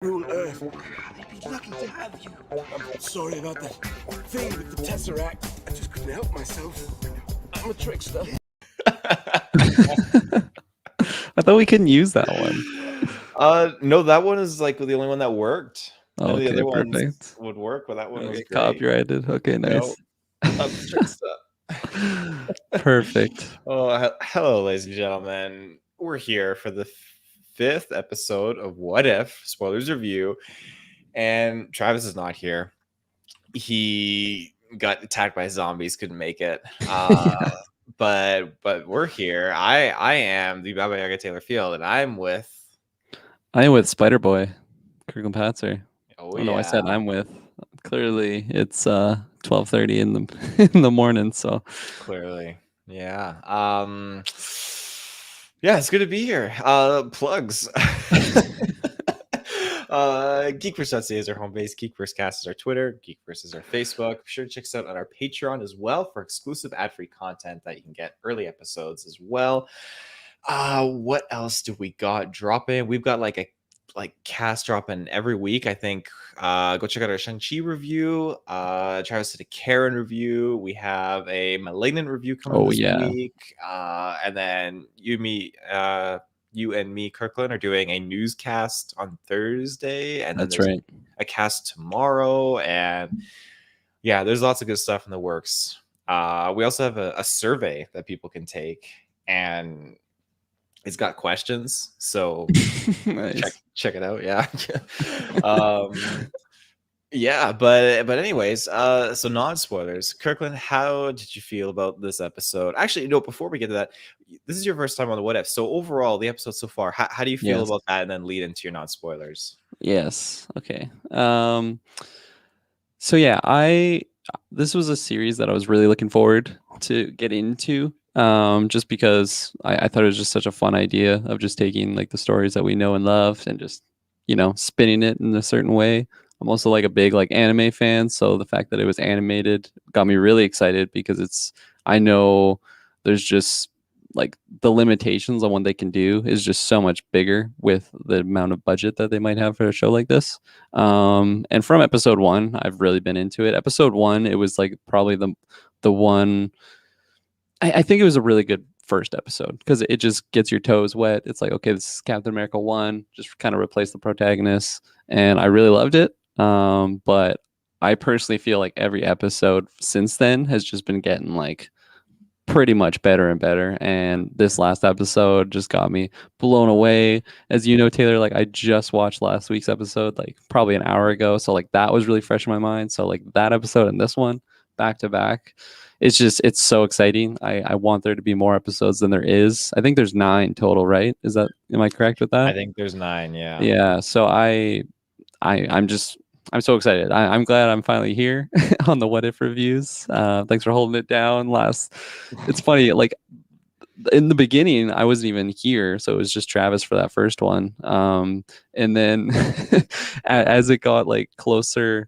Rule Earth. They'd be lucky to have you. I'm sorry about that thing with the Tesseract. I just couldn't help myself. I'm a trickster. I thought we couldn't use that one. No, that one is like the only one that worked. None of the Okay, other ones perfect. would work, but that one was Okay, great. copyrighted. Okay, nice. I'm a trickster. Perfect. Oh, hello, ladies and gentlemen. We're here for the fifth episode of What If Spoilers Review, and Travis is not here. He got attacked by zombies, couldn't make it. Yeah. But we're here. I am the Baba Yaga Taylor Field, and I'm with. I am with Spider Boy, Kirklin Patzer. Oh Oh no, I yeah, said I'm with. Clearly, it's 12:30 in the in the morning. So clearly, yeah. Yeah, it's good to be here. Plugs. GeekVerse.ca is our home base. GeekVerseCast is our Twitter. GeekVerse is our Facebook. Be sure to check us out on our Patreon as well for exclusive ad-free content that you can get early episodes as well. What else do we got dropping? We've got like a cast dropping every week. I think go check out our Shang-Chi review. Travis did a Karen review. We have a Malignant review coming this week. And then you and me, Kirklin, are doing a newscast on Thursday, and then that's there's right. a cast tomorrow. And yeah, there's lots of good stuff in the works. We also have a survey that people can take, and it's got questions, so Nice. check it out. Yeah. Yeah, but anyways, so non-spoilers. Kirkland, how did you feel about this episode? Actually, no, before we get to that, this is your first time on the What If. So overall, the episode so far, how do you feel about that, and then lead into your non-spoilers? Yes. Okay. So yeah, this was a series that I was really looking forward to get into. Just because I thought it was just such a fun idea of just taking like the stories that we know and love and just, spinning it in a certain way. I'm also like a big like anime fan, so the fact that it was animated got me really excited because I know there's just like the limitations on what they can do is just so much bigger with the amount of budget that they might have for a show like this. And from episode 1, I've really been into it. Episode 1, it was like probably the one. I think it was a really good first episode because it just gets your toes wet. It's like, okay, this is Captain America 1, just kind of replace the protagonist, and I really loved it. But I personally feel like every episode since then has just been getting like pretty much better and better, and this last episode just got me blown away. As you know, Taylor, like I just watched last week's episode like probably an hour ago, so like that was really fresh in my mind. So like that episode and this one back to back, it's so exciting. I want there to be more episodes than there is. I think there's 9 total, right? Am I correct with that? I think there's 9. Yeah, so I'm so excited. I'm glad I'm finally here on the What If reviews. Thanks for holding it down. It's funny, like in the beginning, I wasn't even here, so it was just Travis for that first one. And then as it got like closer,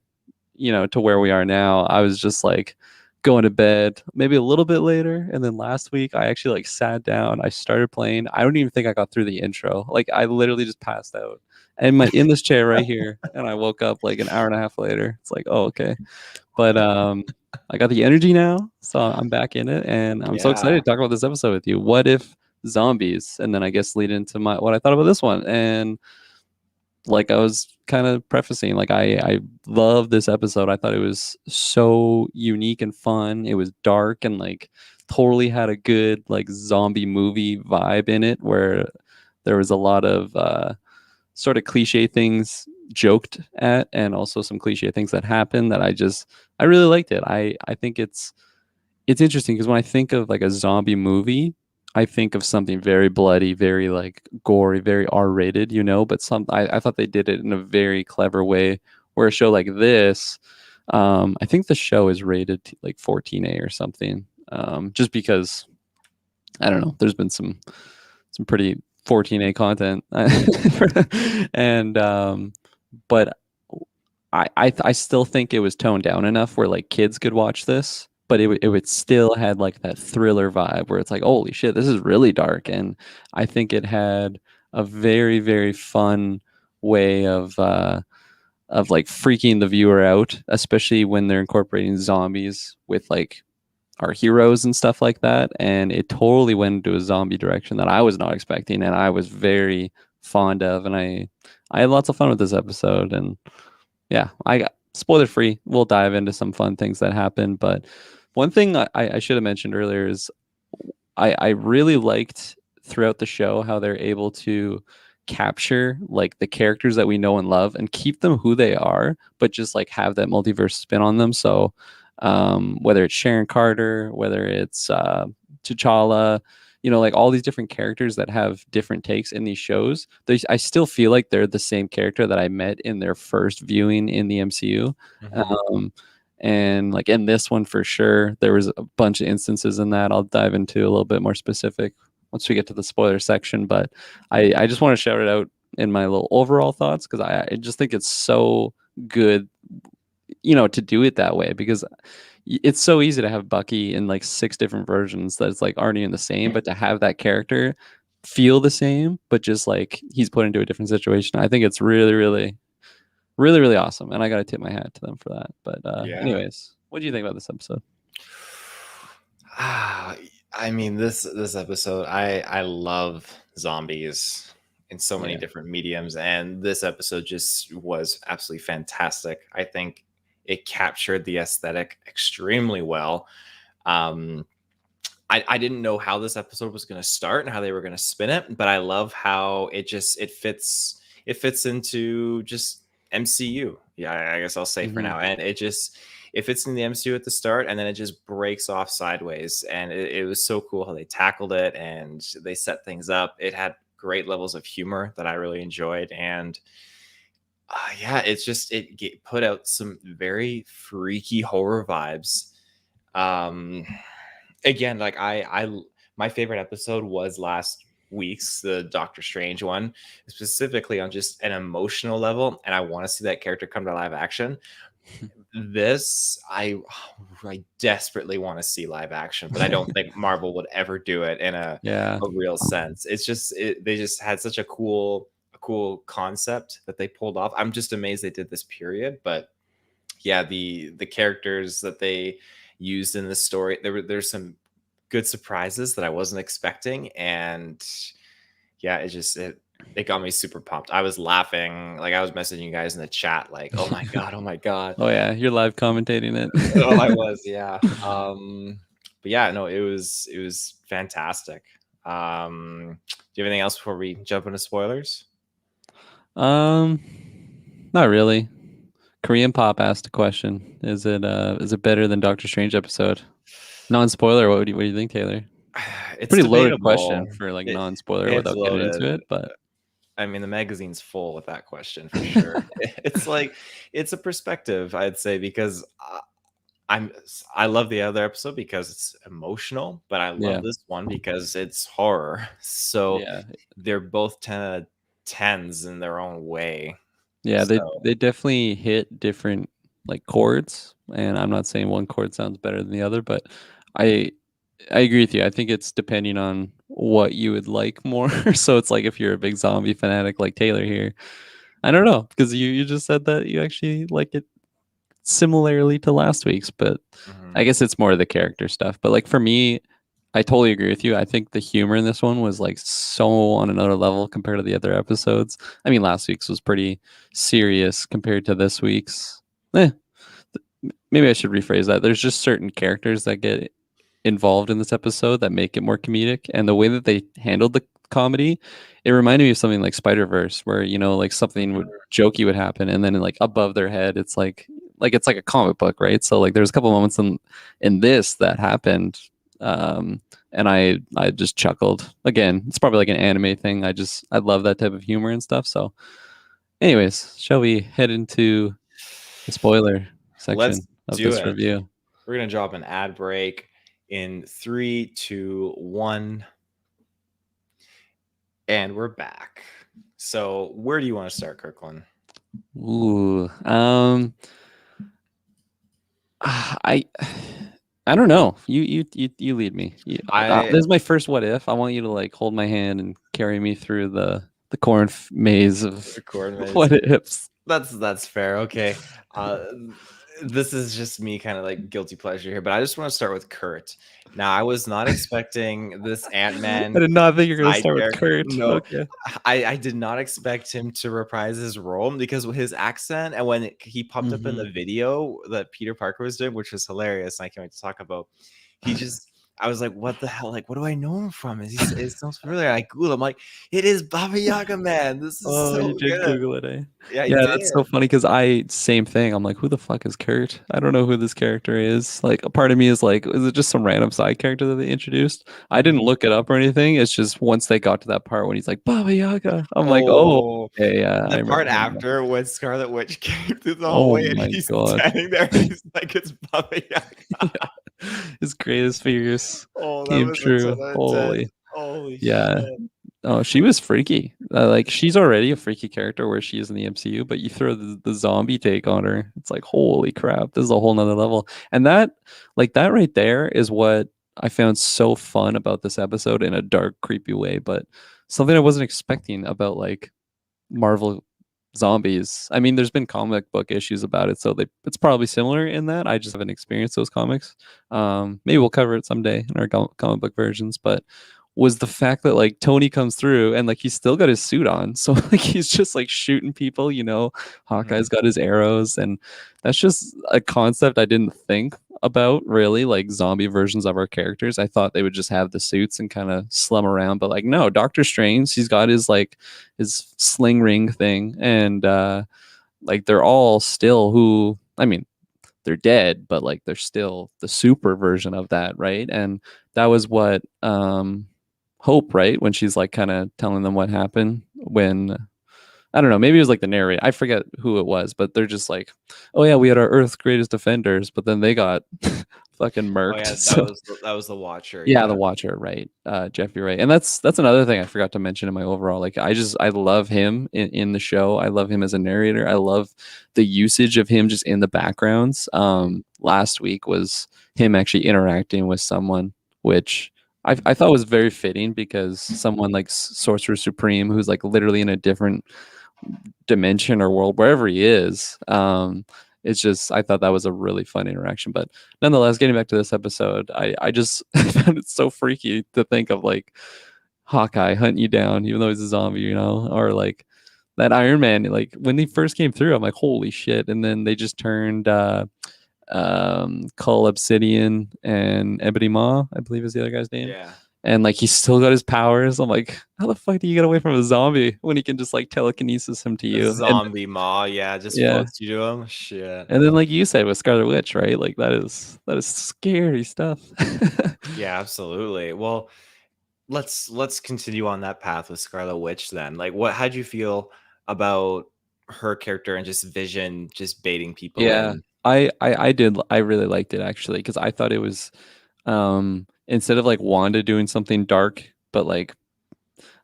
to where we are now, I was just like going to bed maybe a little bit later. And then last week, I actually like sat down. I started playing. I don't even think I got through the intro. Like I literally just passed out in this chair right here, and I woke up like an hour and a half later. It's like, oh, okay. But I got the energy now, so I'm back in it, and I'm so excited to talk about this episode with you. What if zombies? And then I guess lead into what I thought about this one. And like I was kind of prefacing, like I love this episode. I thought it was so unique and fun. It was dark and like totally had a good like zombie movie vibe in it, where there was a lot of sort of cliche things joked at, and also some cliche things that happened that I really liked it. I think it's interesting because when I think of like a zombie movie, I think of something very bloody, very like gory, very R-rated, but I thought they did it in a very clever way, where a show like this, I think the show is rated like 14A or something, just because I don't know, there's been some pretty 14A content and but I still think it was toned down enough where like kids could watch this, but it would still had like that thriller vibe where it's like, holy shit, this is really dark. And I think it had a very, very fun way of like freaking the viewer out, especially when they're incorporating zombies with like our heroes and stuff like that. And it totally went into a zombie direction that I was not expecting, and I was very fond of. And I had lots of fun with this episode. And yeah, I got spoiler free. We'll dive into some fun things that happen. But one thing I should have mentioned earlier is I really liked throughout the show how they're able to capture like the characters that we know and love and keep them who they are, but just like have that multiverse spin on them. So whether it's Sharon Carter, whether it's T'Challa, like all these different characters that have different takes in these shows, I still feel like they're the same character that I met in their first viewing in the MCU. And like in this one for sure, there was a bunch of instances in that I'll dive into a little bit more specific once we get to the spoiler section. But I just want to shout it out in my little overall thoughts, because I just think it's so good, to do it that way, because it's so easy to have Bucky in like 6 different versions that's like aren't even the same, but to have that character feel the same, but just like he's put into a different situation, I think it's really, really, really, really awesome. And I got to tip my hat to them for that. But anyways, what do you think about this episode? I mean, this episode, I love zombies in so many different mediums, and this episode just was absolutely fantastic. I think it captured the aesthetic extremely well. I didn't know how this episode was going to start and how they were going to spin it, but I love how it fits into just MCU. Yeah, I guess I'll say for now. And it fits in the MCU at the start, and then it just breaks off sideways. And it was so cool how they tackled it and they set things up. It had great levels of humor that I really enjoyed. And it put out some very freaky horror vibes. Again, like my favorite episode was last week's, the Doctor Strange one, specifically on just an emotional level, and I want to see that character come to live action. This I desperately want to see live action, but I don't think Marvel would ever do it in a real sense. It's just they just had such a cool concept that they pulled off. I'm just amazed they did this, period. But yeah, the characters that they used in this story, there's some good surprises that I wasn't expecting, and yeah, it got me super pumped. I was laughing, like I was messaging you guys in the chat, like, oh my god, oh my god. Oh yeah, you're live commentating it. Oh, I was, yeah. But yeah, no, it was fantastic. Do you have anything else before we jump into spoilers? Not really. Korean Pop asked a question. Is it better than Doctor Strange episode? Non-spoiler, what do you think, Taylor? It's pretty debatable. Loaded question for like non-spoiler without getting into it, but I mean, the magazine's full with that question for sure. It's like, it's a perspective, I'd say, because I love the other episode because it's emotional, but I love this one because it's horror. So they're both 10 out of 10s in their own way. Yeah, they definitely hit different like chords, and I'm not saying one chord sounds better than the other, but I agree with you. I think it's depending on what you would like more. So it's like if you're a big zombie fanatic like Taylor here, I don't know, because you just said that you actually like it similarly to last week's, but I guess it's more of the character stuff. But like for me, I totally agree with you. I think the humor in this one was like so on another level compared to the other episodes. I mean, last week's was pretty serious compared to this week's. Maybe I should rephrase that. There's just certain characters that get involved in this episode that make it more comedic, and the way that they handled the comedy, it reminded me of something like Spider-Verse, where like something jokey would happen, and then like above their head it's like it's like a comic book, right? So like there's a couple moments in this that happened, and I just chuckled. Again, it's probably like an anime thing. I love that type of humor and stuff. So anyways, shall we head into the spoiler section of this review? We're gonna drop an ad break in 3, 2, 1, and we're back. So where do you want to start, Kirklin? Ooh, I don't know. You lead me. This is my first what if. I want you to like hold my hand and carry me through the the maze of Record maze. what ifs. That's fair. Okay. This is just me kind of like guilty pleasure here, but I just want to start with Kurt. Now, I was not expecting this Ant-Man I did not think you were gonna side start with character. Kurt. No, Okay. I did not expect him to reprise his role because with his accent and when he popped up in the video that Peter Parker was doing, which was hilarious, and I can't wait to talk about. He just, I was like, what the hell? Like, what do I know him from? It sounds familiar. I Googled. I'm like, it is Baba Yaga, man. This is Oh, so you did good. Google it, eh? Yeah, I Yeah, did. that's so funny because same thing. I'm like, who the fuck is Kurt? I don't know who this character is. Like, a part of me is like, is it just some random side character that they introduced? I didn't look it up or anything. It's just once they got to that part when he's like, Baba Yaga, I'm like, oh, Oh, okay, yeah, I the remember part him now. after when Scarlet Witch came through the Oh hallway and my he's god. standing there and he's like, it's Baba Yaga. His greatest fears Oh, that came was like so true. intense. Holy. Holy Yeah. shit. Oh, she was freaky. Like she's already a freaky character where she is in the MCU, but you throw the zombie take on her, it's like holy crap, this is a whole nother level. And that right there is what I found so fun about this episode in a dark, creepy way, but something I wasn't expecting about like Marvel zombies. I mean, there's been comic book issues about it, so it's probably similar in that. I just haven't experienced those comics. Maybe we'll cover it someday in our comic book versions, but was the fact that like Tony comes through and like he's still got his suit on. So like he's just like shooting people, Hawkeye's got his arrows, and that's just a concept I didn't think about really, like zombie versions of our characters. I thought they would just have the suits and kind of slum around, but like no, Doctor Strange, he's got his sling ring thing, and like they're all still who I mean, they're dead, but like they're still the super version of that, right? And that was what Hope, right? When she's like kind of telling them what happened when I don't know, maybe it was like the narrator. I forget who it was, but they're just like, oh yeah, we had our Earth's greatest defenders, but then they got fucking Oh murked. yeah, So that was the Watcher. yeah, the Watcher, right? Jeffrey Wright, and that's another thing I forgot to mention in my overall. Like, I love him in the show. I love him as a narrator. I love the usage of him just in the backgrounds. Last week was him actually interacting with someone, which I thought was very fitting because someone like Sorcerer Supreme, who's like literally in a different dimension or world, wherever he is. It's just I thought that was a really fun interaction. But nonetheless, getting back to this episode, I just found it so freaky to think of like Hawkeye hunting you down, even though he's a zombie, or like that Iron Man, like when he first came through, I'm like, holy shit. And then they just turned Cull Obsidian and Ebony Maw, I believe is the other guy's name. Yeah. And like he's still got his powers. I'm like, how the fuck do you get away from a zombie when he can just like telekinesis him to you? Zombie Maw, yeah, just floats you to him. Shit. And then like you said with Scarlet Witch, right? Like that is scary stuff. Yeah, absolutely. Well, let's continue on that path with Scarlet Witch then. Like how'd you feel about her character and just Vision just baiting people Yeah. in? I really liked it actually because I thought it was instead of like Wanda doing something dark, but like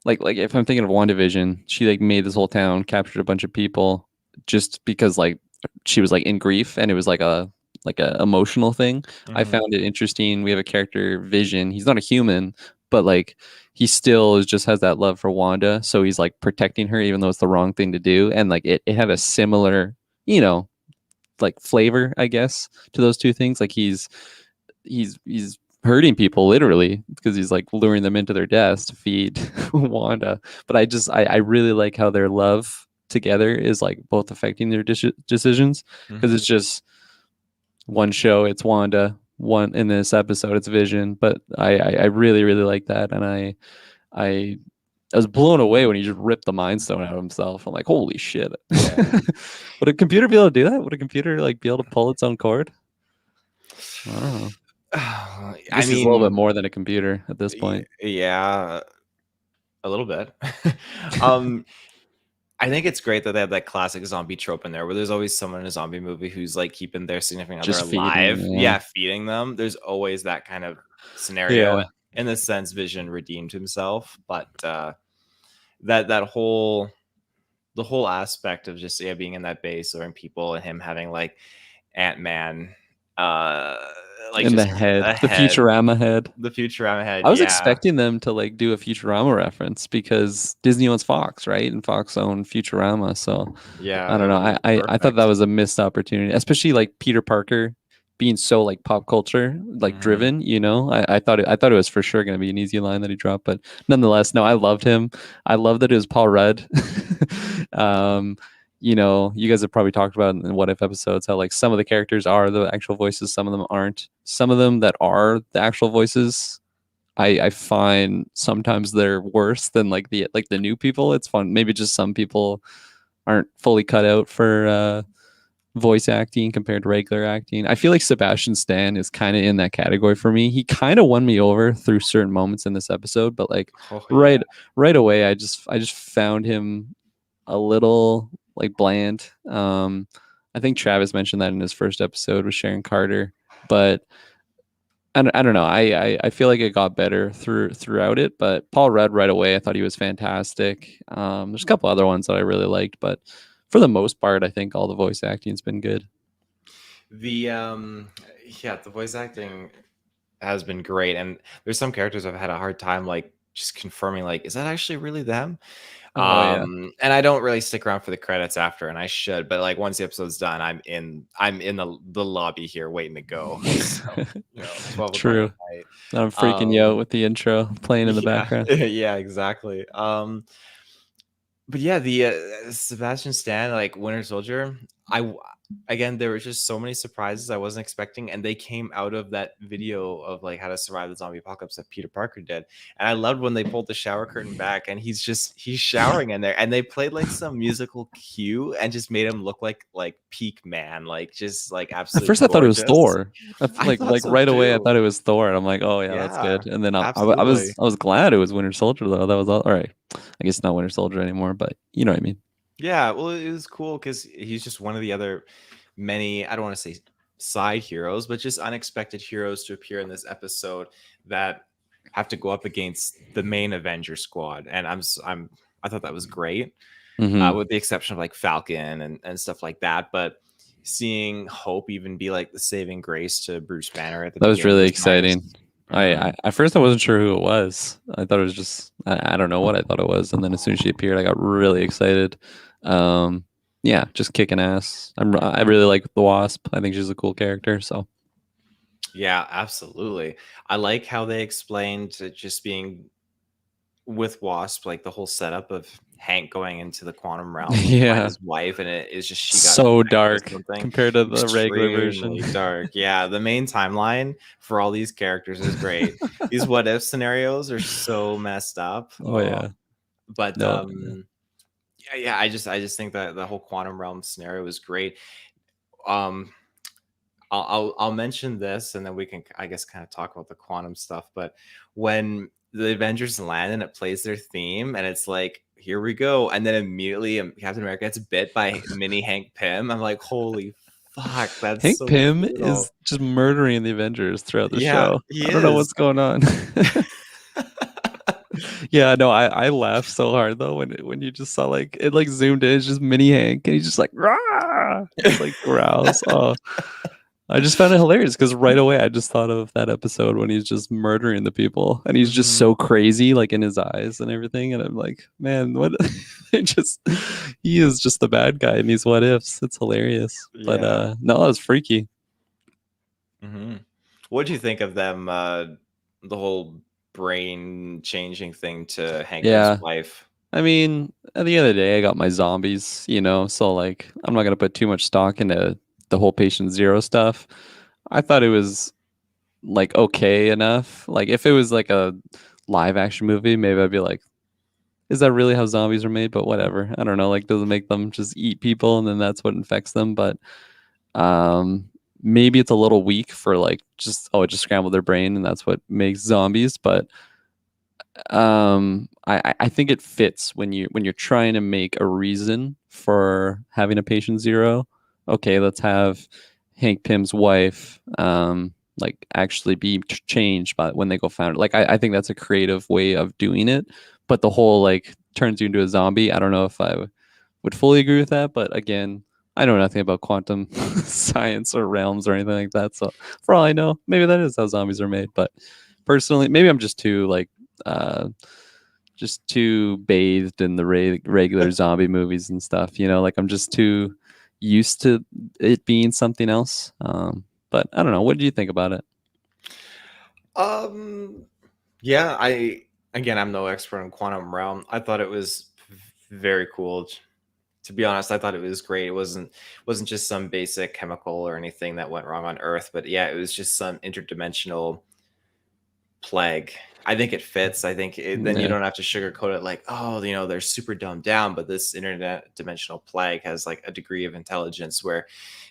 if I'm thinking of WandaVision, she like made this whole town, captured a bunch of people just because like she was like in grief and it was like a emotional thing. I found it interesting. We have a character Vision. He's not a human, but like he still just has that love for Wanda, so he's like protecting her even though it's the wrong thing to do. And like it had a similar, like flavor, I guess, to those two things. Like he's hurting people literally because he's like luring them into their deaths to feed Wanda. But I really like how their love together is like both affecting their decisions because it's just one show it's Wanda, one in this episode it's Vision. But I really really like that, and I was blown away when he just ripped the Mind Stone out of himself. I'm like, holy shit. Yeah. Would a computer be able to do that? Would a computer like be able to pull its own cord? I don't know. I This is a little bit more than a computer at this point. Yeah, a little bit. I think it's great that they have that classic zombie trope in there where there's always someone in a zombie movie who's like keeping their significant other Just feeding alive. them, Yeah, feeding them. There's always that kind of scenario. In this sense, Vision redeemed himself, but that whole aspect of just being in that base or in people and him having like Ant-Man like in the just head, a the head, Futurama head. the Futurama head. I was Yeah, expecting them to like do a Futurama reference because Disney owns Fox, right? And Fox owned Futurama. So yeah, I it don't know. would have I been thought that perfect. was a missed opportunity, especially like Peter Parker being so like pop culture like Mhm. driven. I thought I thought it was for sure going to be an easy line that he dropped, but nonetheless, no, I loved him. I love that it was Paul Rudd. um, you guys have probably talked about in what if episodes how like some of the characters are the actual voices, some of them aren't. Some of them that are the actual voices, I find sometimes they're worse than like the new people. It's fun. Maybe just some people aren't fully cut out for voice acting compared to regular acting. I feel like Sebastian Stan is kind of in that category for me. He kind of won me over through certain moments in this episode, but like Oh yeah. right away, I just found him a little like bland. I think Travis mentioned that in his first episode with Sharon Carter, but I don't know. I feel like it got better throughout it, but Paul Rudd right away, I thought he was fantastic. There's a couple other ones that I really liked, but for the most part, I think all the voice acting's been good. The yeah, the voice acting has been great, and there's some characters I've had a hard time like just confirming like is that actually really them? Oh yeah, And I don't really stick around for the credits after, and I should, but like once the episode's done, I'm in the lobby here waiting to go. So 12 o'clock true. at night. I'm freaking you out with the intro playing in the Yeah, background. yeah, exactly. But yeah, the Sebastian Stan, like Winter Soldier, again, there were just so many surprises I wasn't expecting, and they came out of that video of like how to survive the zombie apocalypse that Peter Parker did. And I loved when they pulled the shower curtain back and he's showering in there, and they played like some musical cue and just made him look like peak man, like just like At absolutely first, I thought it was gorgeous. Thor. I thought Like so right away, I too. thought it was Thor, and I'm like, oh yeah, that's Yeah, good. And then absolutely. I was glad it was Winter Soldier though. That was all right. I guess it's not Winter Soldier anymore, but you know what I mean. Yeah, well, it was cool because he's just one of the other many, I don't want to say side heroes, but just unexpected heroes to appear in this episode that have to go up against the main Avenger squad. And I thought that was great, Hmm. with the exception of like Falcon and stuff like that. But seeing Hope even be like the saving grace to Bruce Banner at the That was beginning really was nice. exciting. I at first I wasn't sure who it was. I thought it was just I don't know what I thought it was, and then as soon as she appeared, I got really excited. Um, yeah, just kicking ass. I really like the Wasp. I think she's a cool character. So Yeah, absolutely. I like how they explained it just being with Wasp, like the whole setup of Hank going into the quantum realm to find yeah, his wife, and it is just she got so infected with dark something compared to the regular version. extremely dark. Yeah, the main timeline for all these characters is great. These what if scenarios are so messed up. Oh yeah, But no, yeah, I just think that the whole quantum realm scenario is great. Um, I'll mention this, and then we can, I guess, kind of talk about the quantum stuff. But when the Avengers land and it plays their theme, and it's like, here we go, and then immediately Captain America gets bit by mini Hank Pym. I'm like, holy fuck, that's Hank so Pym brutal. is just murdering the Avengers throughout the Yeah, show. he I don't know is. what's going on. Yeah, no, I laughed so hard though when you just saw like it like zoomed in, it's just mini Hank and he's just like rah, just like growls. Oh, I just found it hilarious because right away I just thought of that episode when he's just murdering the people and he's just Mhm. so crazy like in his eyes and everything, and I'm like, man, what? it just he is just the bad guy in these what ifs. It's hilarious, but Yeah. no, it was freaky. What do you think of them? The whole brain changing thing to Hank Pym's Yeah, wife. I mean, at the end of the day, I got my zombies, so like I'm not gonna put too much stock into the whole patient zero stuff. I thought it was like okay enough. Like if it was like a live action movie, maybe I'd be like, is that really how zombies are made? But whatever. I don't know. Like doesn't make them just eat people and then that's what infects them. But maybe it's a little weak for like just it just scrambled their brain and that's what makes zombies. But I think it fits when you're trying to make a reason for having a patient zero. Okay, let's have Hank Pym's wife like actually be changed by when they go found it. Like I think that's a creative way of doing it, but the whole like turns you into a zombie, I don't know if I would fully agree with that, but again, I know nothing about quantum science or realms or anything like that. So for all I know, maybe that is how zombies are made. But personally, maybe I'm just too like just too bathed in the regular zombie movies and stuff. Like I'm just too used to it being something else. But I don't know. What do you think about it? Yeah, I'm no expert in quantum realm. I thought it was very cool. To be honest, I thought it was great. It wasn't just some basic chemical or anything that went wrong on Earth, but yeah, it was just some interdimensional plague. I think it fits. I think then you Yeah. don't have to sugarcoat it like, oh, they're super dumbed down, but this internet dimensional plague has like a degree of intelligence where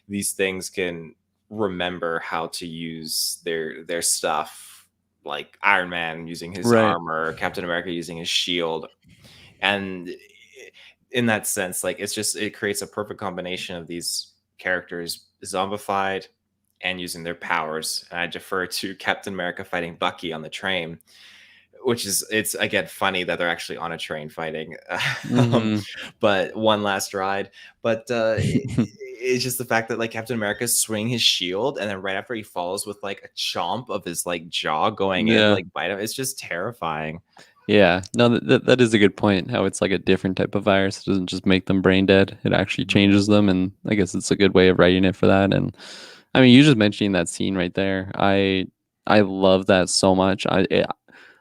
these things can remember how to use their stuff, like Iron Man using his Right. armor, Captain America using his shield. And in that sense, like it creates a perfect combination of these characters zombified and using their powers. And I defer to Captain America fighting Bucky on the train, which it's again funny that they're actually on a train fighting. Mhm. But one last ride. But it's just the fact that like Captain America's swinging his shield, and then right after he falls with like a chomp of his like jaw going in to Yeah. like bite him. It's just terrifying. Yeah, no, that is a good point. How it's like a different type of virus. It doesn't just make them brain dead. It actually changes them, and I guess it's a good way of writing it for that. And I mean, you just mentioning that scene right there. I love that so much. I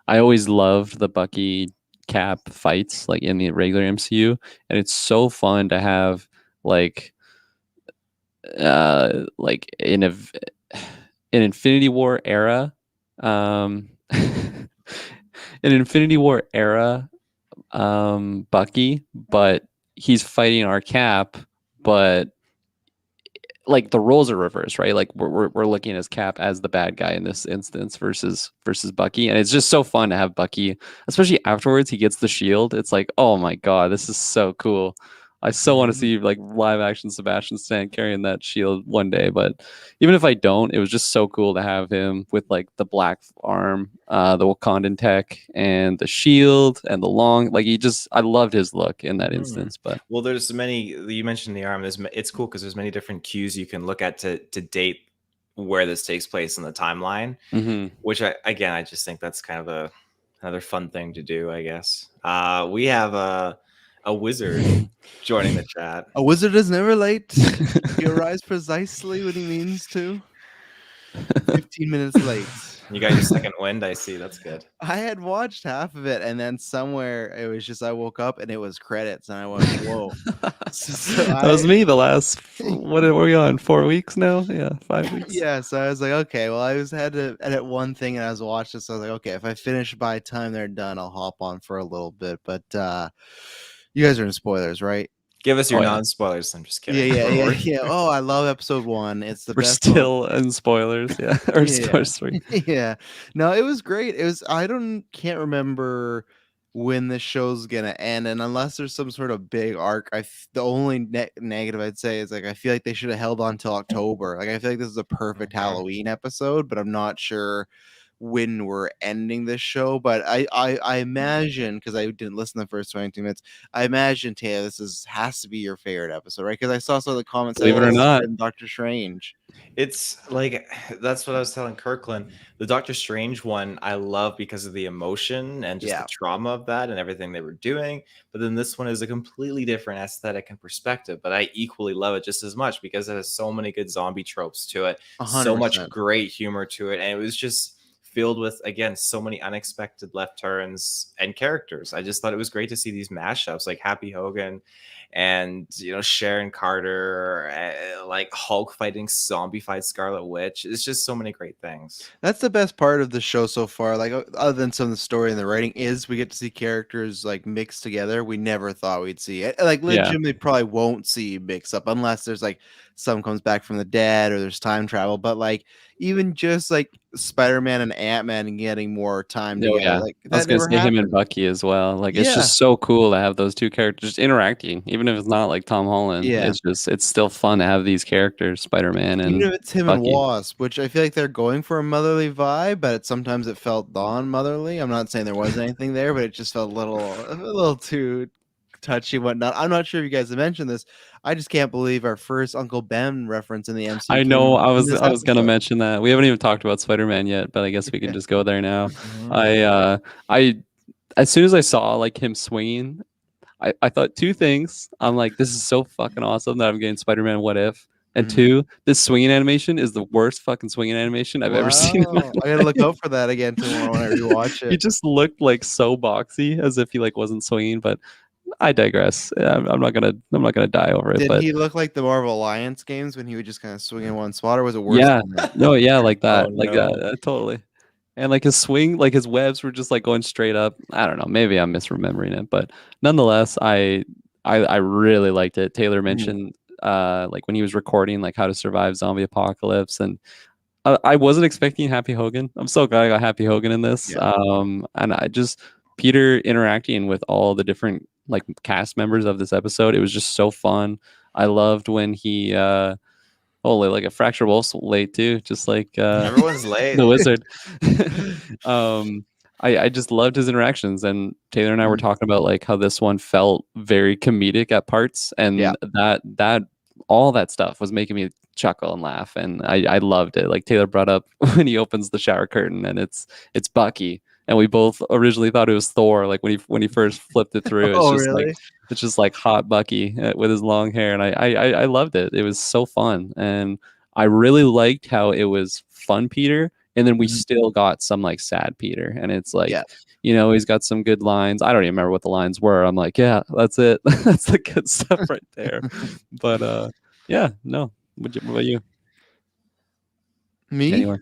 always loved the Bucky Cap fights like in the regular MCU, and it's so fun to have like in an Infinity War era, an Infinity War era Bucky, but he's fighting our Cap, but like the roles are reversed, right? Like we're looking as Cap as the bad guy in this instance versus Bucky, and it's just so fun to have Bucky, especially afterwards he gets the shield. It's like, oh my god, this is so cool. I so want to see like live action Sebastian Stan carrying that shield one day, but even if I don't, it was just so cool to have him with like the black arm, the Wakandan tech, and the shield and the long. Like I loved his look in that instance. But well, there's many. You mentioned the arm. It's cool because there's many different cues you can look at to date where this takes place in the timeline. Which I just think that's kind of another fun thing to do. I guess we have a wizard joining the chat. A wizard is never late. He arrives precisely when he means to. 15 minutes late. You got your second wind, I see. That's good. I had watched half of it, and then somewhere it was just I woke up and it was credits, and I went, "Whoa!" That was me. The last what are we on? 4 weeks now? Yeah, 5 weeks. Yeah, so I was like, okay, well, had to edit one thing, and I was watching, so I was like, okay, if I finish by the time they're done, I'll hop on for a little bit. But you guys are in spoilers, right? Give us your yeah. non-spoilers. I'm just kidding. Yeah. Oh, I love episode 1. It's the We're best. still in spoilers, yeah. Or spoilers 3. Yeah. No, it was great. I can't remember when the show's gonna end, and unless there's some sort of big arc, the only negative I'd say is like I feel like they should have held on till October. Like I feel like this is a perfect Halloween episode, but I'm not sure when we're ending this show. But I imagine, because I didn't listen to the first 22 minutes, I imagine, Taylor, has to be your favorite episode, right? Because I saw some of the comments. Believe it or not, Doctor Strange. It's like that's what I was telling Kirklin. The Doctor Strange one I love because of the emotion and just the trauma of that and everything they were doing. But then this one is a completely different aesthetic and perspective. But I equally love it just as much because it has so many good zombie tropes to it, 100%. So much great humor to it, and it was just filled with, again, so many unexpected left turns and characters. I just thought it was great to see these mashups like Happy Hogan and Sharon Carter, like Hulk fighting zombie fight Scarlet Witch. It's just so many great things. That's the best part of the show so far. Like other than some of the story and the writing, is we get to see characters like mixed together. We never thought we'd see it. Like legitimately, probably won't see mix up unless there's like some comes back from the dead or there's time travel. But like even just like Spider-Man and Ant-Man getting more time together. Yeah. Like I was gonna say him and Bucky as well. Like it's just so cool to have those two characters interacting, even if it's not like Tom Holland. Yeah. It's still fun to have these characters, Spider-Man and even if it's him Bucky. and Wasp, which I feel like they're going for a motherly vibe, but sometimes it felt non-motherly. I'm not saying there wasn't anything there, but it just felt a little too touchy and whatnot. I'm not sure if you guys have mentioned this. I just can't believe our first Uncle Ben reference in the MCU. I know. I in this was gonna episode. mention that. We haven't even talked about Spider-Man yet, but I guess we can just go there now. Mhm. I as soon as I saw like him swinging, I thought two things. I'm like, this is so fucking awesome that I'm getting Spider-Man What If. And Mhm. two, this swinging animation is the worst fucking swinging animation I've ever seen in my Wow. I gotta look out for that again tomorrow when I rewatch He it. just looked like so boxy, as if he like wasn't swinging. But I digress. I'm not gonna die over it. Did But he look like the Marvel Alliance games when he would just kind of swing in one spot, or was it worse yeah, than that? no, yeah, like Oh that, like no. totally. And like his swing, like his webs were just like going straight up. I don't know. Maybe I'm misremembering it, but nonetheless, I really liked it. Taylor mentioned like when he was recording like how to survive zombie apocalypse, and I wasn't expecting Happy Hogan. I'm so glad I got Happy Hogan in this. Yeah. And I just Peter interacting with all the different like cast members of this episode. It was just so fun. I loved when he like a fracture wolf's late too, just like Everyone's late. the wizard. I just loved his interactions, and Taylor and I were talking about like how this one felt very comedic at parts, and Yeah. that all that stuff was making me chuckle and laugh, and I loved it. Like Taylor brought up when he opens the shower curtain and it's Bucky, and we both originally thought it was Thor. Like when he first flipped it through, Oh, really? it's just like hot Bucky with his long hair, and I loved it. It was so fun, and I really liked how it was fun Peter, and then we Mhm. still got some like sad Peter, and it's like Yeah. he's got some good lines. I don't even remember what the lines were. I'm like, yeah, that's it. That's the good stuff right there. But yeah, no. What about you? Me? Anywhere?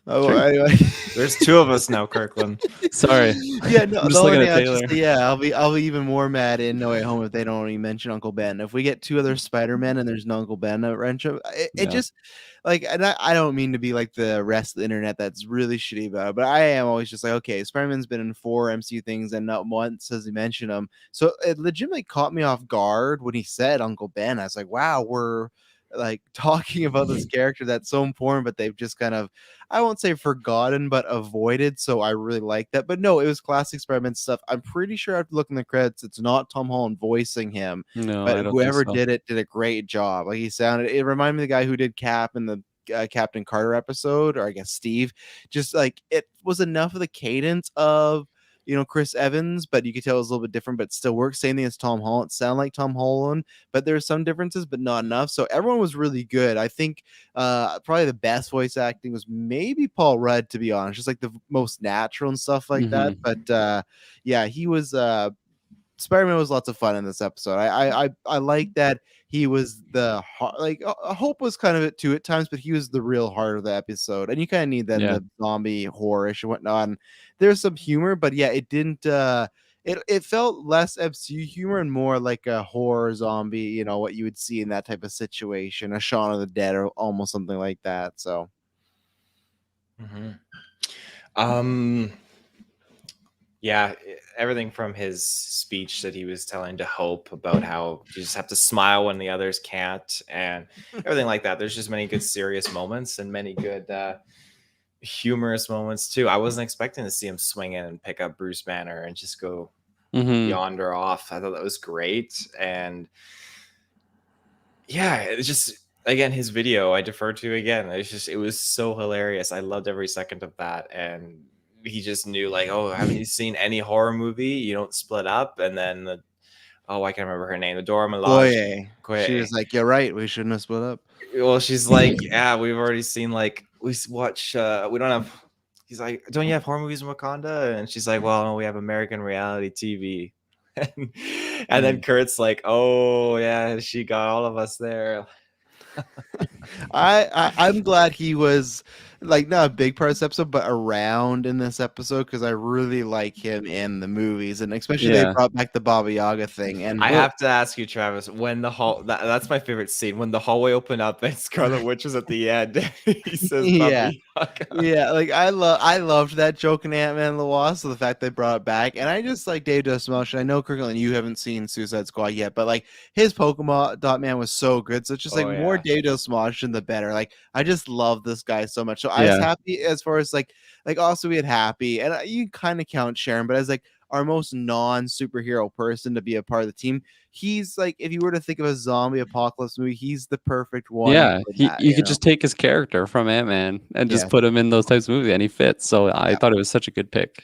Oh, Sure. anyway. There's two of us now, Kirkland. Sorry. Yeah, no. I'm The just only looking thing at I'll just Taylor. say, yeah, I'll be even more mad in No Way Home if they don't even mention Uncle Ben. If we get two other Spider-Men and there's no Uncle Ben at Rancho, it Yeah. just like, and I don't mean to be like the rest of the internet that's really shitty about it, but I am always just like, okay, Spider-Man's been in 4 MCU things and not once has he mentioned them. So it legitimately caught me off guard when he said Uncle Ben. I was like, wow, we're like talking about this character that's so important, but they've just kind of, I won't say forgotten, but avoided. So I really like that. But no, it was classic Spider-Man stuff. I'm pretty sure after looking at the credits, it's not Tom Holland voicing him, No, but I don't think whoever so. did it did a great job. Like it reminded me of the guy who did Cap in the Captain Carter episode, or I guess Steve. Just like it was enough of the cadence of Chris Evans, but you could tell it was a little bit different, but it still works. Same thing as Tom Holland. Sound like Tom Holland, but there's some differences, but not enough. So everyone was really good. I think probably the best voice acting was maybe Paul Rudd, to be honest, just like the most natural and stuff like that. But yeah, he was Spider-Man was lots of fun in this episode. I like that he was the heart, like Hope was kind of it too at times, but he was the real heart of the episode, and you kind of need that in Yeah. the zombie horror-ish and whatnot. And there's some humor, but yeah, it didn't. It felt less MCU humor and more like a horror zombie, what you would see in that type of situation, a Shaun of the Dead or almost something like that. So Yeah, everything from his speech that he was telling to Hope about how you just have to smile when the others can't, and everything like that. There's just many good serious moments and many good humorous moments too. I wasn't expecting to see him swing in and pick up Bruce Banner and just go yonder off. I thought that was great, and yeah, it's just again his video I defer to again. It was so hilarious. I loved every second of that, and he just knew like, oh, haven't you seen any horror movie? You don't split up, and then I can't remember her name. The Dora Milaje. she was like, "You're right, we shouldn't have split up." Well, she's like, yeah, we've already seen like we watch. We don't have. He's like, don't you have horror movies in Wakanda? And she's like, well, no, we have American reality TV. And then Kurt's like, oh yeah, she got all of us there. I'm glad he was like not a big part of this episode, but around in this episode because I really like him in the movies, and especially they brought back the Baba Yaga thing. And I have to ask you, Travis, when the that's my favorite scene when the hallway opened up and Scarlet Witch was at the end. He says, Baba Yaga. Yeah, like I loved that joke in Ant-Man and the Wasp, so the fact they brought it back, and I just like Dave Dustmotion. I know Kirklin, you haven't seen Suicide Squad yet, but like his Pokemon Dot Man was so good, so it's just more Dave Dustmotion the better. Like I just love this guy so much. So I was happy as far as like also we had Happy, and you kind of count Sharon, but I was like our most non-superhero person to be a part of the team. He's like, if you were to think of a zombie apocalypse movie, he's the perfect one Yeah, for he that, you could just take his character from Ant-Man and just Yeah. put him in those types of movies, and he fits. So I Yeah. thought it was such a good pick.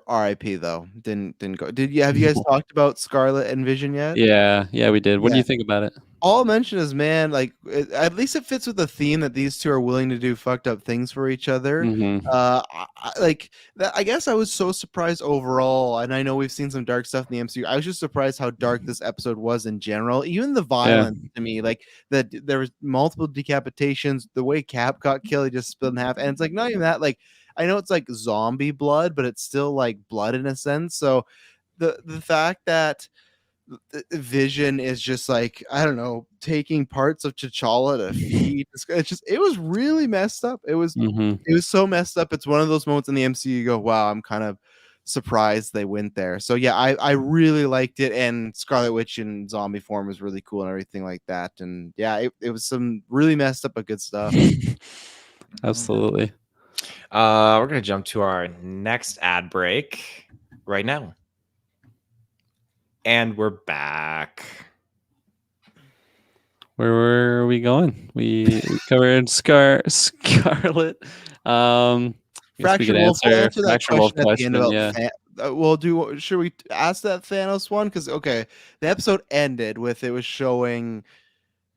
R.I.P. though. Didn't go. Have you guys talked about Scarlet and Vision yet? Yeah, we did. What do Yeah. you think about it? All I'll mention is, man, like at least it fits with the theme that these two are willing to do fucked up things for each other. Mhm. Like that. I guess I was so surprised overall, and I know we've seen some dark stuff in the MCU. I was just surprised how dark this episode was in general. Even the violence to me, like that there was multiple decapitations. The way Cap got killed, he just split in half, and it's like not even that. Like I know it's like zombie blood, but it's still like blood in a sense. So the fact that Vision is just like, I don't know, taking parts of T'Challa to feed. It was really messed up. It was so messed up. It's one of those moments in the MCU you go, wow, I'm kind of surprised they went there. So yeah, I really liked it, and Scarlet Witch in zombie form was really cool and everything like that. And yeah, it was some really messed up but good stuff. Absolutely. We're gonna jump to our next ad break right now. And we're back. Where were we going? We covered Scarlet. Fracture Wolf. I'll answer that Fracture Wolf question at the end about yeah. should we ask that Thanos one? Because okay, the episode ended with it was showing.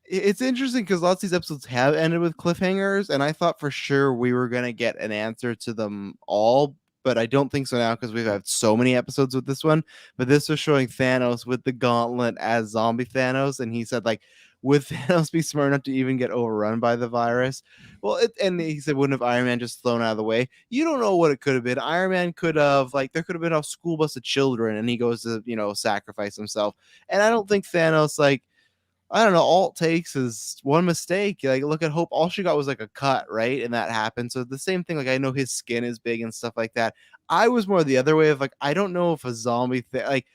It's interesting because lots of these episodes have ended with cliffhangers, and I thought for sure we were gonna get an answer to them all, but I don't think so now because we've had so many episodes with this one. But this was showing Thanos with the gauntlet as zombie Thanos, and he said, like, would Thanos be smart enough to even get overrun by the virus? Well, and he said, wouldn't have Iron Man just flown out of the way? You don't know what it could have been. Iron Man could have, like, there could have been a school bus of children, and he goes to, sacrifice himself. And I don't think Thanos, like, I don't know. All it takes is one mistake. Like, look at Hope. All she got was like a cut, right? And that happened. So the same thing. Like, I know his skin is big and stuff like that. I was more the other way of like, I don't know if a zombie thing, like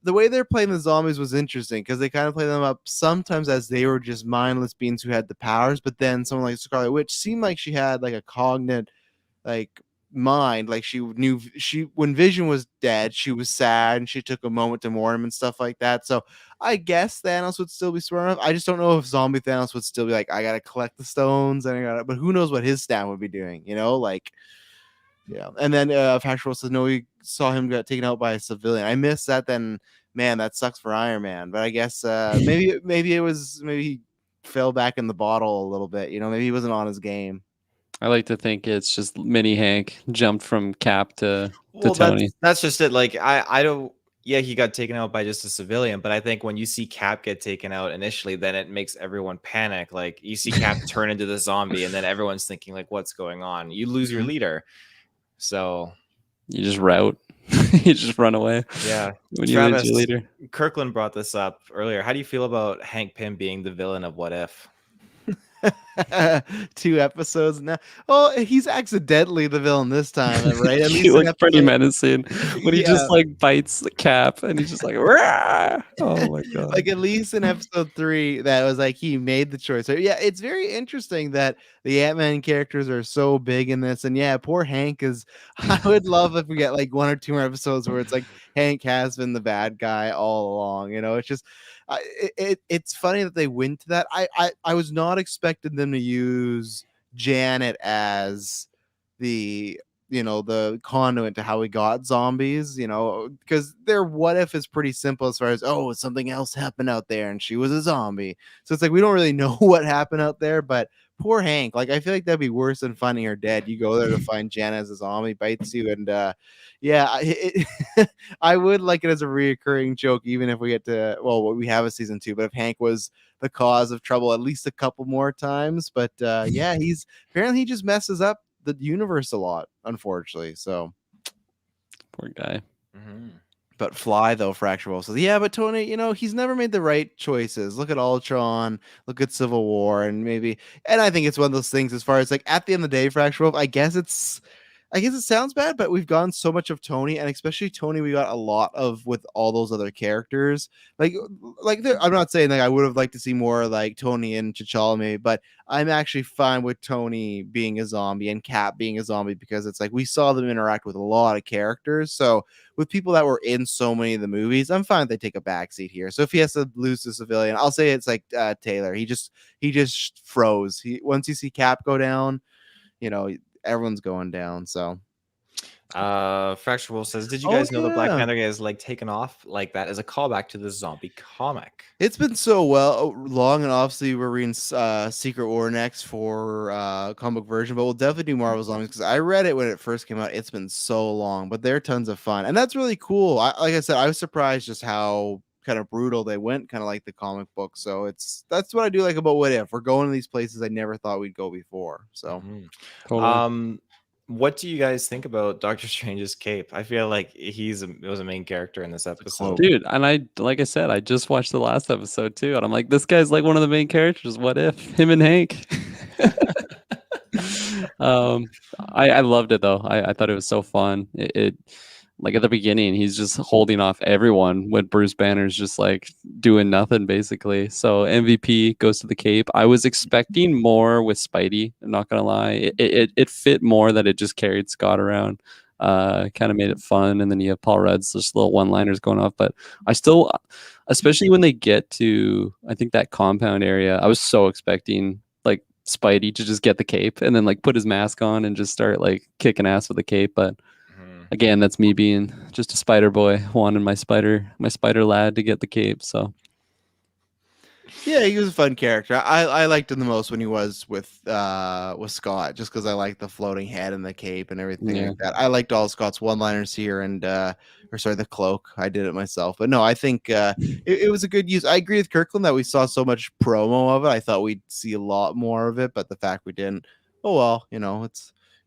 the way they're playing the zombies was interesting because they kind of play them up sometimes as they were just mindless beings who had the powers. But then someone like Scarlet Witch seemed like she had like a cognate, like mind, like she knew when Vision was dead she was sad and she took a moment to mourn him and stuff like that. So I guess Thanos would still be smart enough. I just don't know if zombie Thanos would still be like, I gotta collect the stones and but who knows what his stand would be doing, like yeah. And then Factual says no, we saw him get taken out by a civilian. I missed that. Then man, that sucks for Iron Man, but I guess maybe he fell back in the bottle a little bit, maybe he wasn't on his game. I like to think it's just Mini Hank jumped from Cap to Tony. That's just it. Like I don't. Yeah, he got taken out by just a civilian, but I think when you see Cap get taken out initially, then it makes everyone panic. Like you see Cap turn into the zombie, and then everyone's thinking like, "What's going on?" You lose your leader, so you just route. You just run away. Yeah, when you lose your leader. Kirklin brought this up earlier. How do you feel about Hank Pym being the villain of What If? 2 episodes now. Oh, he's accidentally the villain this time, right? At least he looks pretty menacing when he just like bites the Cap and he's just like, rah! Oh my god! Like at least in episode 3, that was like he made the choice. So yeah, it's very interesting that the Ant-Man characters are so big in this, and yeah, poor Hank is. I would love if we get like 1 or 2 more episodes where it's like Hank has been the bad guy all along. It's just. It's funny that they went to that. I was not expecting them to use Janet as the conduit to how we got zombies, because their what if is pretty simple as far as something else happened out there and she was a zombie. So it's like we don't really know what happened out there, but poor Hank, like I feel like that'd be worse than finding her dead. You go there to find Janet as a zombie, bites you, and I would like it as a reoccurring joke, even if we get to we have a season 2, but if Hank was the cause of trouble at least a couple more times. But he's apparently he just messes up the universe a lot, unfortunately. So poor guy. But Fly though, Fracture Wolf says, yeah, but Tony, he's never made the right choices. Look at Ultron, look at Civil War, and I think it's one of those things as far as like at the end of the day, Fracture Wolf, I guess it's I guess it sounds bad, but we've gotten so much of Tony, and especially Tony, we got a lot of with all those other characters. Like I'm not saying like I would have liked to see more like Tony and T'Challa, maybe, but I'm actually fine with Tony being a zombie and Cap being a zombie because it's like we saw them interact with a lot of characters. So with people that were in so many of the movies, I'm fine if they take a backseat here. So if he has to lose to civilian, I'll say it's like Taylor. He just froze. Once you see Cap go down, everyone's going down. So Fractual says, did you Oh, guys know the Black yeah. Panther guy is like taken off like that as a callback to the zombie comic? It's been so long, and obviously we're reading Secret War next for comic book version, but we'll definitely do Marvel Zombies because I read it when it first came out. It's been so long, but they're tons of fun, and that's really cool. Like I said, I was surprised just how kind of brutal they went, kind of like the comic book. So that's what I do like about What If. We're going to these places I never thought we'd go before. So Totally. What do you guys think about Doctor Strange's cape? I feel like it was a main character in this episode. Dude, and like I said, I just watched the last episode too, and I'm like, this guy's like one of the main characters. What if him and Hank? I loved it though. I thought it was so fun. It like at the beginning, he's just holding off everyone when Bruce Banner's just like doing nothing basically. So MVP goes to the cape. I was expecting more with Spidey. I'm not gonna lie. It fit more that it just carried Scott around. Kind of made it fun, and then you have Paul Rudd's just little one-liners going off. But I still, especially when they get to I think that compound area, I was so expecting like Spidey to just get the cape and then like put his mask on and just start like kicking ass with the cape, but. Again, that's me being just a spider boy, wanting my spider lad to get the cape. So, yeah, he was a fun character. I liked him the most when he was with Scott, just because I liked the floating head and the cape and everything like that. I liked all Scott's one-liners here, and the cloak. I did it myself, but no, I think it was a good use. I agree with Kirklin that we saw so much promo of it. I thought we'd see a lot more of it, but the fact we didn't, oh well,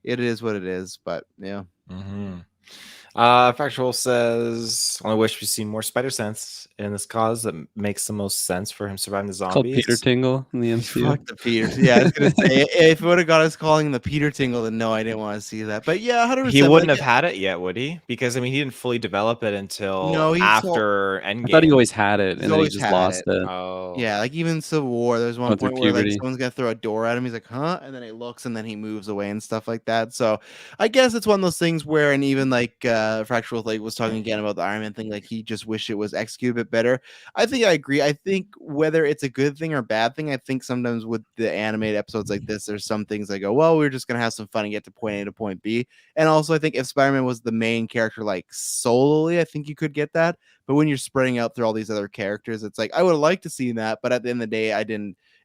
it is what it is. But yeah. Factual says, I wish we'd seen more Spider Sense in this cause that makes the most sense for him surviving the called zombies. Peter Tingle in the MCU. Fuck the Peter. Yeah, I was gonna say if it would have got us calling the Peter Tingle, then no, I didn't want to see that. But yeah, 100%. He wouldn't have had it yet, would he? Because I mean, he didn't fully develop it until after Endgame. I thought he always had it, and then he just lost it. Oh, yeah, like even Civil War, there's one point where puberty. like someone's gonna throw a door at him. He's like, huh? And then he looks, and then he moves away and stuff like that. So I guess it's one of those things where, and even like Fractual like was talking again about the Iron Man thing, like he just wished it was executed a bit better. I think I agree. I think whether it's a good thing or a bad thing, I think sometimes with the animated episodes like this, there's some things I go, well, we're just gonna have some fun and get to point A to point B. And also, I think if Spider-Man was the main character, like solely, I think you could get that. But when you're spreading out through all these other characters, it's like I would have liked to see that, but at the end of the day,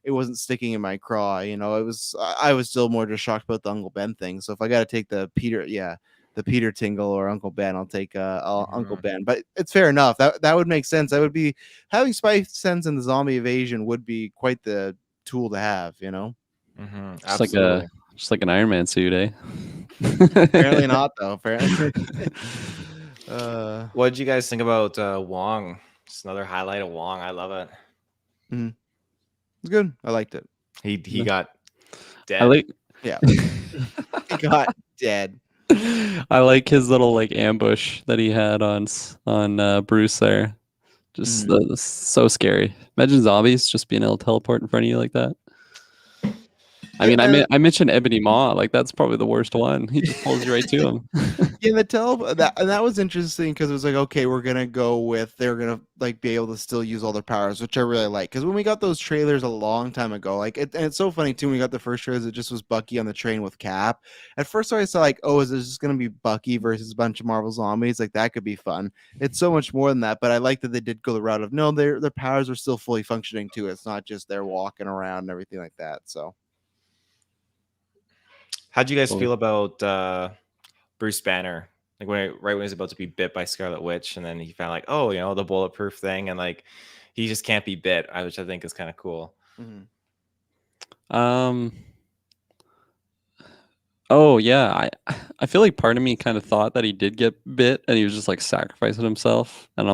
it wasn't sticking in my craw. I was still more just shocked about the Uncle Ben thing. So if I got to take the Peter Tingle or Uncle Ben, I'll take Uncle Ben. But it's fair enough. That would make sense. That would be having Spidey sense in the zombie evasion would be quite the tool to have. Just like an Iron Man suit, eh? Apparently not, though. Apparently. What did you guys think about Wong? Just another highlight of Wong. I love it. It's good. I liked it. He got dead. Yeah. He got dead. I like his little like ambush that he had on Bruce there. Just so scary. Imagine zombies just being able to teleport in front of you like that. I mean, I mentioned Ebony Maw. Like that's probably the worst one. He just pulls you right to him. Yeah, that was interesting because it was like, okay, they're gonna like be able to still use all their powers, which I really like. Because when we got those trailers a long time ago, like, and it's so funny too. When we got the first trailers, it just was Bucky on the train with Cap. At first, I saw like, oh, is this just gonna be Bucky versus a bunch of Marvel zombies? Like that could be fun. It's so much more than that. But I like that they did go the route of no, their powers are still fully functioning too. It's not just they're walking around and everything like that. So. How'd you guys feel about Bruce Banner? Like right when he's about to be bit by Scarlet Witch, and then he found like, oh, the bulletproof thing, and like he just can't be bit, which I think is kind of cool. Oh yeah, I feel like part of me kind of thought that he did get bit, and he was just like sacrificing himself, and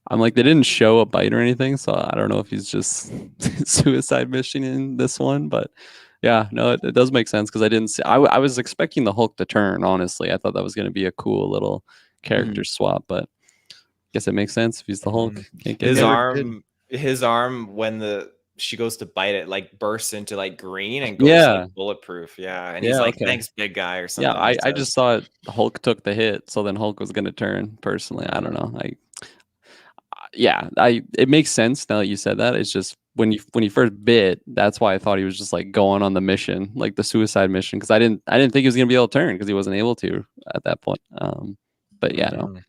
I'm like, they didn't show a bite or anything, so I don't know if he's just suicide mission in this one, but Yeah, no, it does make sense because I didn't see. I was expecting the Hulk to turn. Honestly, I thought that was going to be a cool little character swap, but guess it makes sense if he's the Hulk. Can't get His it. arm when she goes to bite it like bursts into like green and goes Yeah, like bulletproof. Yeah, and he's yeah, like, okay. "Thanks, big guy," or Yeah, something. he I says. just thought Hulk took the hit, so then Hulk was going to turn. Personally, I don't know. It makes sense now that you said that. It's just when he first bit, that's why I thought he was just like going on the mission, like the suicide mission, because I didn't think he was gonna be able to turn because he wasn't able to at that point. But yeah, no.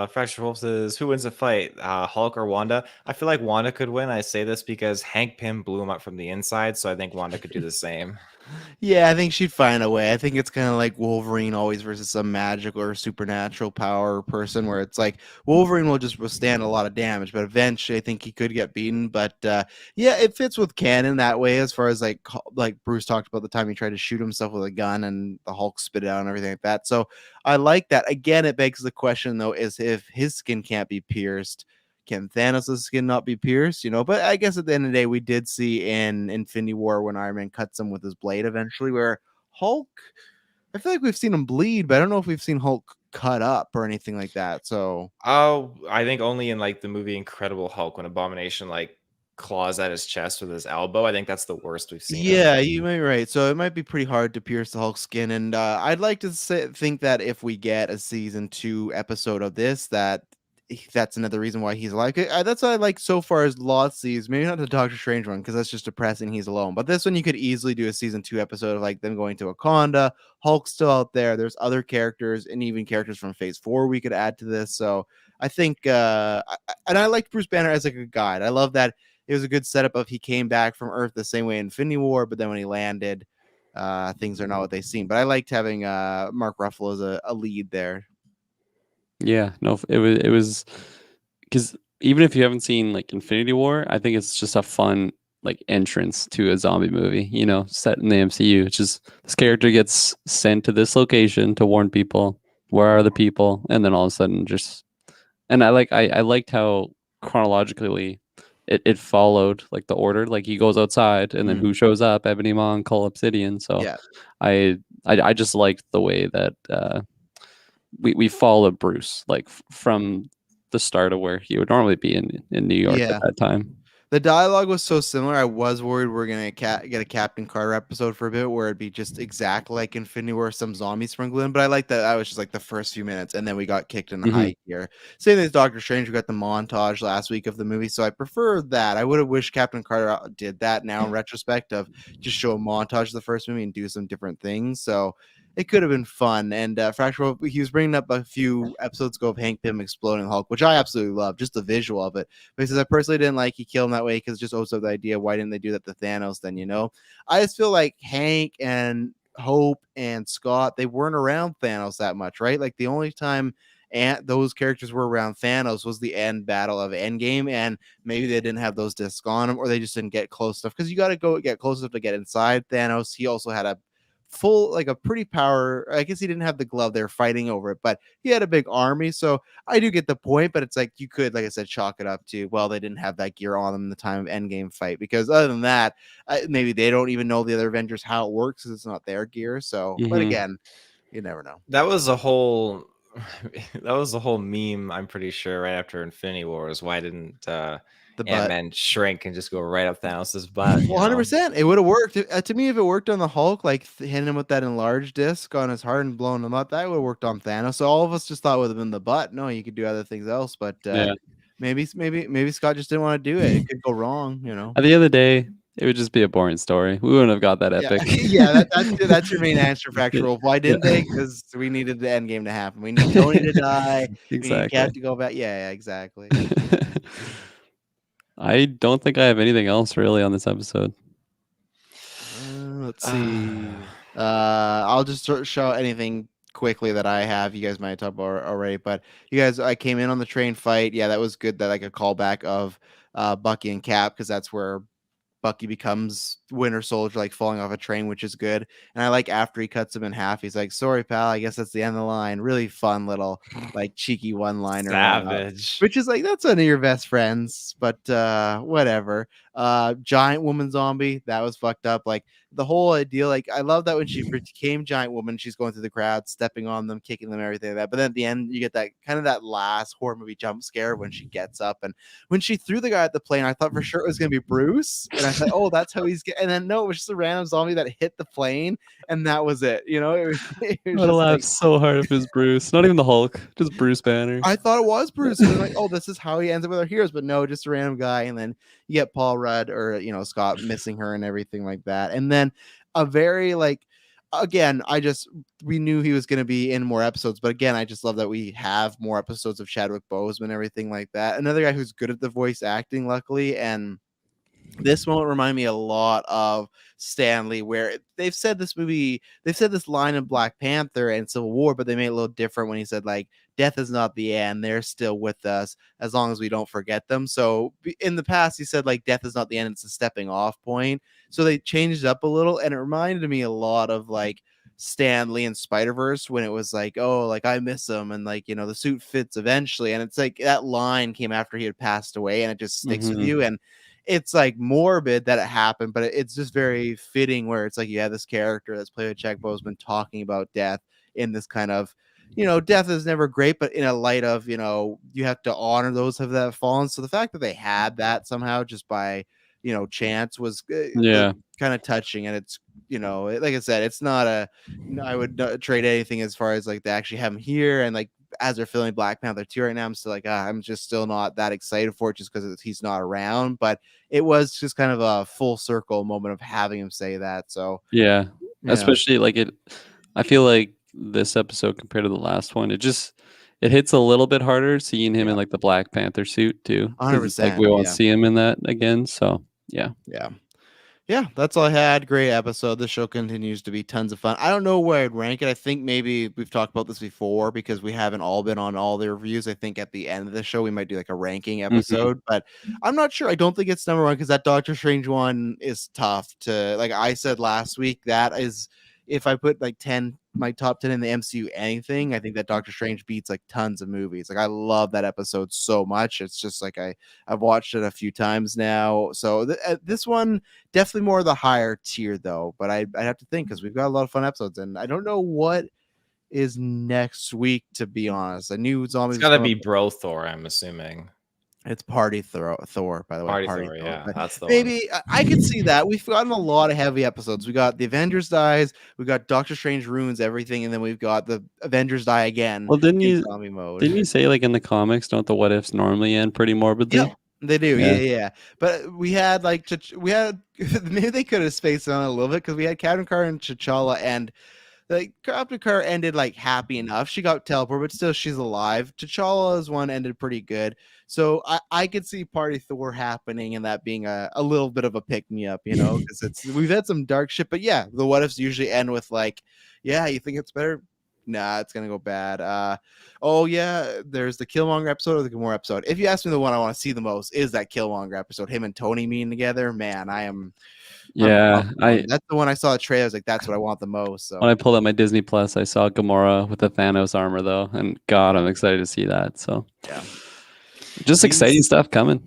Fracture Wolf says, "Who wins the fight, Hulk or Wanda?" I feel like Wanda could win. I say this because Hank Pym blew him up from the inside, so I think Wanda could do the same. Yeah, I think she'd find a way. I think it's kind of like Wolverine always versus some magical or supernatural power person, where it's like Wolverine will just withstand a lot of damage, but eventually I think he could get beaten. But yeah, it fits with canon that way, as far as like Bruce talked about the time he tried to shoot himself with a gun and the Hulk spit it out and everything like that. So I like that. Again, it begs the question though, is if his skin can't be pierced, can Thanos' skin not be pierced? But I guess at the end of the day, we did see in Infinity War when Iron Man cuts him with his blade eventually, where Hulk, I feel like we've seen him bleed, but I don't know if we've seen Hulk cut up or anything like that. So, I think only in like the movie Incredible Hulk when Abomination like claws at his chest with his elbow. I think that's the worst we've seen. yeah, you might be right. So it might be pretty hard to pierce the Hulk's skin. And I'd like to think that if we get a season 2 episode of this, that's another reason why he's alive. That's what I like so far as Lost sees. Maybe not the Doctor Strange one because that's just depressing. He's alone. But this one, you could easily do a season 2 episode of like them going to Wakanda. Hulk's still out there. There's other characters and even characters from Phase 4 we could add to this. So I think, and I liked Bruce Banner as like a guide. I love that it was a good setup of he came back from Earth the same way in Infinity War, but then when he landed, things are not what they seem. But I liked having Mark Ruffalo as a lead there. Yeah, no, it was because even if you haven't seen like Infinity War, I think it's just a fun like entrance to a zombie movie, set in the MCU. It's just this character gets sent to this location to warn people, where are the people, and then all of a sudden and I liked how chronologically it followed like the order. Like he goes outside and then who shows up? Ebony Maw and Cull Obsidian. So yeah. I just liked the way that we followed Bruce like from the start of where he would normally be in New York at that time. The dialogue was so similar. I was worried we're gonna get a Captain Carter episode for a bit where it'd be just exactly like Infinity War, some zombies sprinkled in. But I like that was just like the first few minutes, and then we got kicked in the high gear. Same thing as Doctor Strange. We got the montage last week of the movie, so I prefer that. I would have wished Captain Carter did that now in retrospect of just show a montage of the first movie and do some different things. So it could have been fun. And Fracture, he was bringing up a few episodes ago of Hank Pym exploding Hulk, which I absolutely love, just the visual of it. But he says, I personally didn't like he killed him that way because it just also the idea, why didn't they do that to Thanos then, I just feel like Hank and Hope and Scott, they weren't around Thanos that much, right? Like the only time those characters were around Thanos was the end battle of Endgame, and maybe they didn't have those discs on them, or they just didn't get close enough, because you got to go get close enough to get inside Thanos. He also had a pretty power. I guess he didn't have the glove. They're fighting over it, but he had a big army. So I do get the point, but it's like you could, like I said, chalk it up to, well, they didn't have that gear on them in the time of Endgame fight, because other than that, maybe they don't even know the other Avengers how it works because it's not their gear. So, but again, you never know. That was a whole meme, I'm pretty sure, right after Infinity War, is why didn't Ant-Man shrink and just go right up Thanos' butt? 100%. It would have worked. To me, if it worked on the Hulk, like hitting him with that enlarged disc on his heart and blowing him up, that would have worked on Thanos. So all of us just thought it would have been the butt. No, you could do other things else, but maybe Scott just didn't want to do it. It could go wrong, At the end of the day, it would just be a boring story. We wouldn't have got that epic. Yeah, that's your main answer, Fracture Wolf. Why didn't they? Because we needed the end game to happen. We need Tony to die. Exactly. We need Cap to go back. Yeah, exactly. I don't think I have anything else really on this episode. Let's see. I'll just show anything quickly that I have. You guys might talk about already, but I came in on the train fight. Yeah, that was good. That like a callback of Bucky and Cap, because that's where Bucky becomes Winter Soldier, like falling off a train, which is good. And I like after he cuts him in half, he's like, sorry, pal, I guess that's the end of the line. Really fun little like cheeky one-liner. Savage. Which is like, that's one of your best friends, but whatever. Giant woman zombie, that was fucked up. Like the whole idea, like I love that when she became giant woman, she's going through the crowd, stepping on them, kicking them, everything like that. But then at the end, you get that kind of that last horror movie jump scare when she gets up, and when she threw the guy at the plane, I thought for sure it was gonna be Bruce, and I thought, oh, that's how he's getting. And then no, it was just a random zombie that hit the plane, and that was it. You know, it was, it I was would have just laughed like, so hard if it was Bruce. Not even the Hulk, just Bruce Banner. I thought it was Bruce. And like, oh, this is how he ends up with our heroes, but no, just a random guy. And then you get Paul Rudd or Scott missing her and everything like that. And then a very like, again, we knew he was going to be in more episodes, but again, I just love that we have more episodes of Chadwick Boseman, everything like that. Another guy who's good at the voice acting, luckily, and this moment remind me a lot of Stanley, where they've said this line in Black Panther and Civil War, but they made it a little different when he said, like, death is not the end. They're still with us as long as we don't forget them. So in the past, he said, like, death is not the end. It's a stepping off point. So they changed it up a little, and it reminded me a lot of like Stan Lee and Spider-Verse when it was like, oh, like I miss him, and like, the suit fits eventually. And it's like that line came after he had passed away, and it just sticks with you. And it's like morbid that it happened, but it's just very fitting where it's like you have this character that's played by Chadwick Boseman talking about death in this kind of, death is never great, but in a light of, you have to honor those that have fallen. So the fact that they had that somehow just by, chance was kind of touching. And it's, like I said, it's not I would not trade anything as far as like they actually have him here. And like, as they're filming Black Panther 2 right now, I'm still like, I'm just still not that excited for it just because he's not around. But it was just kind of a full circle moment of having him say that. So yeah. Especially like I feel like this episode compared to the last one, it hits a little bit harder seeing him in like the Black Panther suit too. 100%. Like we won't see him in that again. So yeah. Yeah, that's all I had. Great episode. This show continues to be tons of fun. I don't know where I'd rank it. I think maybe we've talked about this before because we haven't all been on all the reviews. I think at the end of the show, we might do like a ranking episode, but I'm not sure. I don't think it's number one because that Doctor Strange one is tough to, like I said last week, that is, if I put like my top 10 in the MCU anything, I think that Doctor Strange beats like tons of movies. Like I love that episode so much. It's just like I've watched it a few times now. So this one definitely more of the higher tier though, but I'd have to think because we've got a lot of fun episodes and I don't know what is next week, to be honest. I knew zombies. It's gotta be Bro Thor, I'm assuming. It's Party Thor, by the way. Party Thor, yeah, that's the maybe one. I could see that. We've gotten a lot of heavy episodes. We got the Avengers dies, we got Doctor Strange ruins everything, and then we've got the Avengers die again. Well, didn't you say like in the comics, don't the what ifs normally end pretty morbidly? Yeah, they do. Yeah. But we had like maybe they could have spaced it on a little bit because we had Captain Carter and T'Challa, and like Captain Carter ended like happy enough. She got teleported, but still she's alive. T'Challa's one ended pretty good. So I could see Party Thor happening and that being a little bit of a pick me up, because we've had some dark shit, but yeah, the what ifs usually end with like, yeah, you think it's better? Nah, it's gonna go bad. Oh yeah, there's the Killmonger episode or the Gamora episode. If you ask me, the one I want to see the most is that Killmonger episode. Him and Tony meeting together, man. That's the one I saw the trailer. I was like, that's what I want the most. So when I pulled up my Disney Plus, I saw Gamora with the Thanos armor though, and God, I'm excited to see that. So yeah, just exciting stuff coming.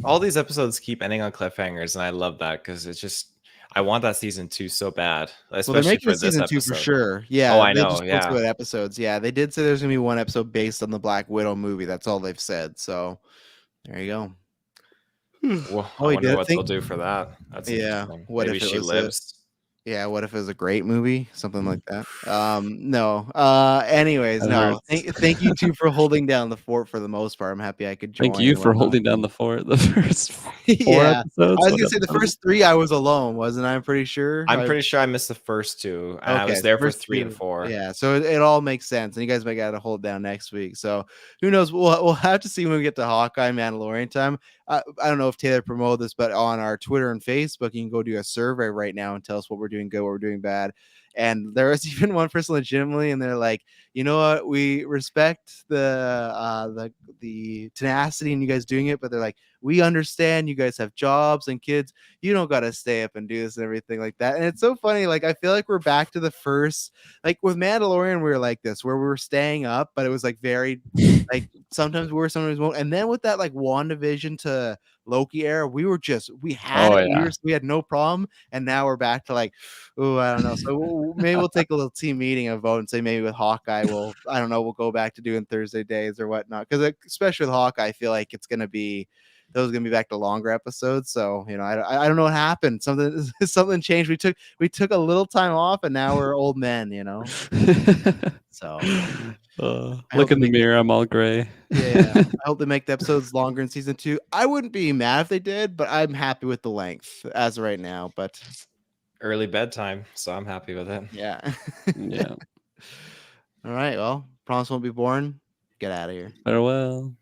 All these episodes keep ending on cliffhangers, and I love that because it's just I want that season 2 so bad, especially for this season episode. 2 for sure. Yeah. Oh, I know. Yeah. About episodes. Yeah, they did say there's gonna be one episode based on the Black Widow movie. That's all they've said. So there you go. Well, I wonder what they'll do for that. That's interesting. What Maybe if she lives? Yeah, what if it was a great movie? Something like that. No. Anyways, no. Thank you two for holding down the fort for the most part. I'm happy I could join. Thank you for holding down the fort the first 4 episodes. I was gonna say the first 3 I was alone, wasn't I? I'm pretty sure. I'm pretty sure I missed the first 2. And I was there for 3 and 4. Yeah, so it all makes sense. And you guys might gotta hold down next week. So who knows? We'll have to see when we get to Hawkeye Mandalorian time. I don't know if Taylor promoted this, but on our Twitter and Facebook, you can go do a survey right now and tell us what we're doing good, what we're doing bad. And there was even one person legitimately, and they're like, you know what, we respect the tenacity in you guys doing it, but they're like, we understand you guys have jobs and kids. You don't got to stay up and do this and everything like that. And it's so funny. Like, I feel like we're back to the first, like with Mandalorian, we were like this, where we were staying up, but it was like very, like sometimes we were, sometimes we won't. And then with that, like WandaVision to Loki era, we had Oh it. yeah. We had no problem. And now we're back to like, oh, I don't know. So maybe we'll take a little team meeting and vote and say maybe with Hawkeye, I don't know, we'll go back to doing Thursday days or whatnot. Because especially with Hawkeye, I feel like those are gonna be back to longer episodes. So I don't know what happened. Something changed. We took a little time off, and now we're old men. So I Look hope in the they make mirror. I'm all gray. yeah. I hope they make the episodes longer in season 2. I wouldn't be mad if they did, but I'm happy with the length as of right now. But Early bedtime, so I'm happy with it. yeah. Yeah. All right. Well, promise won't be born. Get out of here. Farewell.